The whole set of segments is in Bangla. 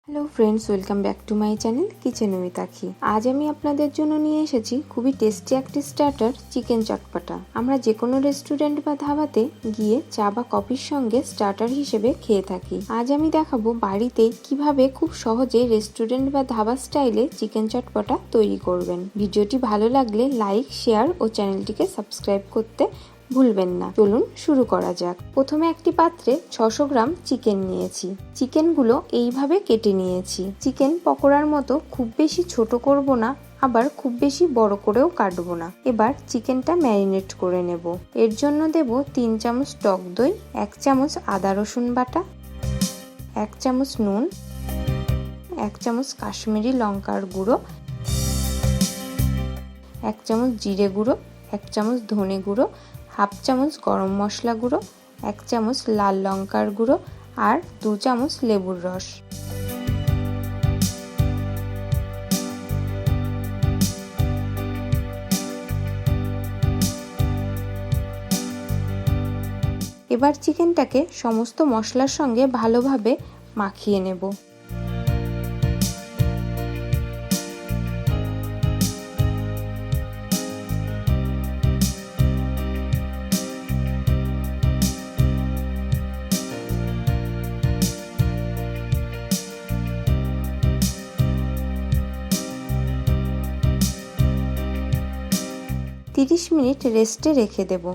Hello friends, welcome back to my channel kitchen with আখি। আজ আমি আপনাদের জন্য নিয়ে এসেছি খুবই টেস্টি একটি স্টার্টার, চিকেন চটপটা। আমরা যে কোনো রেস্টুরেন্ট বা ধাবাতে গিয়ে চা বা কফির সঙ্গে স্টার্টার হিসেবে খেয়ে থাকি। আজ আমি দেখাবো বাড়িতেই কিভাবে খুব সহজে রেস্টুরেন্ট বা ধাবা স্টাইলে চিকেন চটপটা তৈরি করবেন। ভিডিওটি ভালো লাগলে লাইক, শেয়ার ও চ্যানেলটিকে সাবস্ক্রাইব করতে ভুলবেন না। চলুন শুরু করা যাক। প্রথমে একটি পাত্রে 600 গ্রাম চিকেন নিয়েছি। চিকেনগুলো এইভাবে কেটে নিয়েছি। চিকেন পকোড়ার মতো খুব বেশি ছোট করব না, আবার খুব বেশি বড় করেও কাটবো না। এবার চিকেনটা ম্যারিনেট করে নেব। এর জন্য দেব 3 চামচ টক দই, 1 চামচ আদা রসুন বাটা, 1 চামচ নুন, 1 চামচ কাশ্মীরি লঙ্কার গুঁড়ো, 1 চামচ জিরে গুঁড়ো, 1 চামচ ধনে গুঁড়ো, হাফ চামচ গরম মশলা গুঁড়ো, 1 চামচ লাল লঙ্কার গুঁড়ো আর 2 চামচ লেবুর রস। এবার চিকেনটাকে সমস্ত মশলার সঙ্গে ভালোভাবে মাখিয়ে নেব। 30 মিনিট রেস্টে রেখে দেব।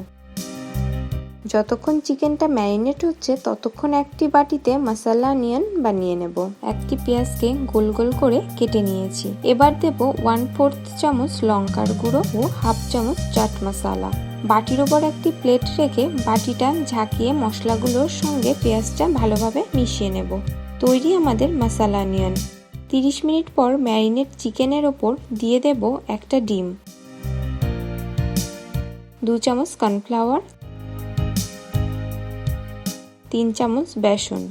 যতক্ষণ চিকেনটা ম্যারিনেট হচ্ছে ততক্ষণ একটি বাটিতে মশলা অনিয়ন বানিয়ে নেব। একটি পেঁয়াজকে গোল গোল করে কেটে নিয়েছি। এবার দেব 1/4 চামচ লঙ্কার গুঁড়ো ও হাফ চামচ চাট মশলা। বাটির ওপর একটি প্লেট রেখে বাটিটা ঝাঁকিয়ে মশলাগুলোর সঙ্গে পেঁয়াজটা ভালোভাবে মিশিয়ে নেব। তৈরি আমাদের মশলা অনিয়ন। 30 মিনিট পর ম্যারিনেট চিকেনের ওপর দিয়ে দেব একটা ডিম, 2 চামচ কর্নফ্লাওয়ার, 3 চামচ বেসন।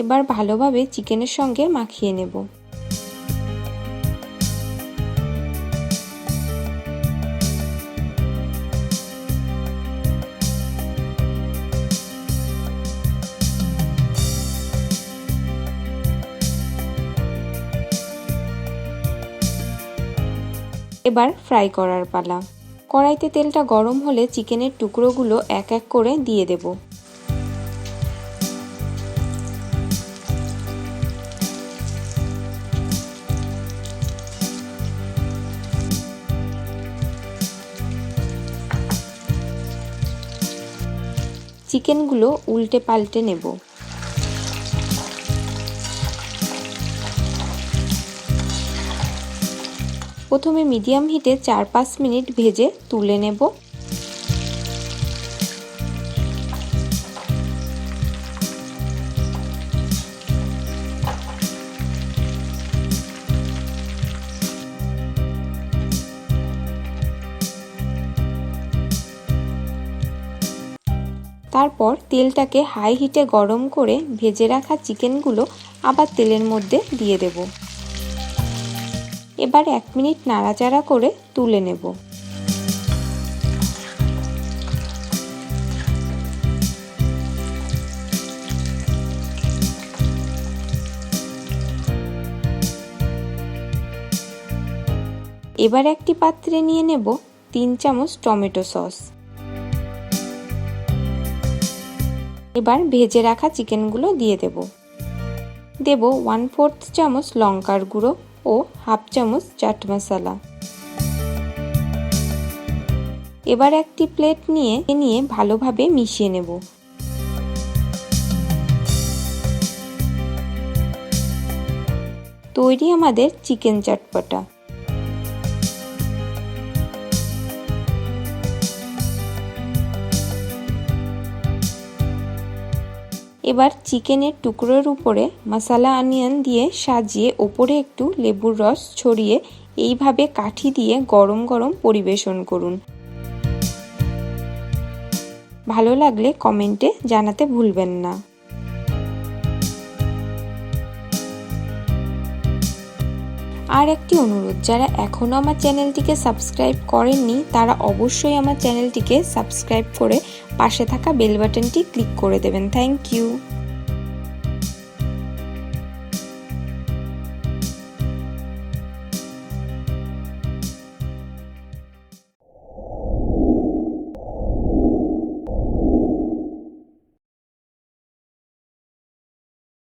এবার ভালোভাবে চিকেনের সঙ্গে মাখিয়ে নেব। এবার ফ্রাই করার পালা। কড়াইতে তেলটা গরম হলে চিকেনের টুকরোগুলো এক এক করে দিয়ে দেব। চিকেনগুলো উল্টে পাল্টে নেব। প্রথমে মিডিয়াম হিটে 4-5 মিনিট ভেজে তুলে নেব। তারপর তেলটাকে হাই হিটে গরম করে ভেজে রাখা চিকেনগুলো আবার তেলের মধ্যে দিয়ে দেব। এবার 1 মিনিট নাড়াচাড়া করে তুলে নেব। এবার একটি পাত্রে নিয়ে নেব 3 চামচ টমেটো সস। এবার ভেজে রাখা চিকেনগুলো দিয়ে দেব। 1/4 চামচ লঙ্কার গুঁড়ো ও হাফ চামচ চাট মশলা। এবার একটি প্লেট নিয়ে ভালোভাবে মিশিয়ে নেব। তৈরি আমাদের চিকেন চটপটা। এবার চিকেনের টুকরোর উপরে মশলা অনিয়ন দিয়ে সাজিয়ে ওপরে একটু লেবুর রস ছড়িয়ে এইভাবে কাঠি দিয়ে গরম গরম পরিবেশন করুন। ভালো লাগলে কমেন্টে জানাতে ভুলবেন না। আর একটি অনুরোধ, যারা এখনও আমার চ্যানেলটিকে সাবস্ক্রাইব করেননি তারা অবশ্যই আমার চ্যানেলটিকে সাবস্ক্রাইব করে পাশে থাকা বেল বাটনটি ক্লিক করে দেবেন। Thank you.